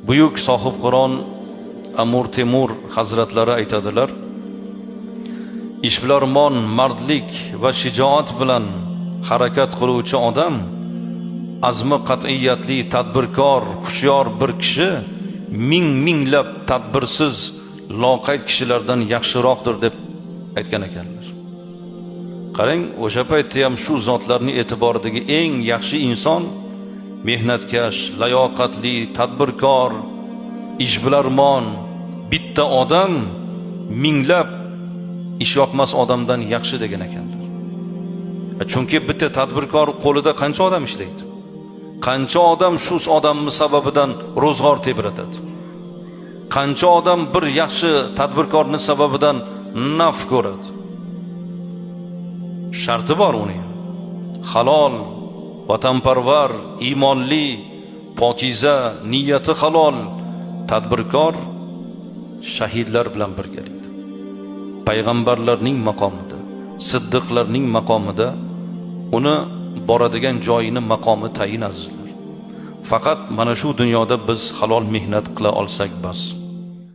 Buyuk sohib Qur'on Amir Temur hazratlari aytadilar: ishbilarmon, mardlik va shijoat bilan harakat qiluvchi odam, azmi qat'iyatli, tadbirkor, hushyor bir kishi minglab tadbirsiz, loqayd kishilardan yaxshiroqdir deb aytgan ekanlar. Qarang, o'sha paytda ham shu zotlarning e'tiboridagi eng yaxshi inson mehnatkash, layoqatli, tadbirkor, ishbilarmon bitta odam minglab ishyoqmas odamdan yaxshi degan ekanlar. Chunki bitta tadbirkor qo'lida qancha odam ishlaydi? Qancha odam shu odamning sababidan ro'zg'or tebratadi? Qancha odam bir yaxshi tadbirkorning sababidan naf ko'radi? Sharti bor uning. Halol, vatanparvar, iymonli, pokiza, niyati halol tadbirkor shahidlar bilan birgalikda, payg'ambarlarning maqomida, siddiqlarning maqomida uni boradigan joyini maqomi tayin azizlar. Faqat mana shu dunyoda biz halol mehnat qila olsak bas.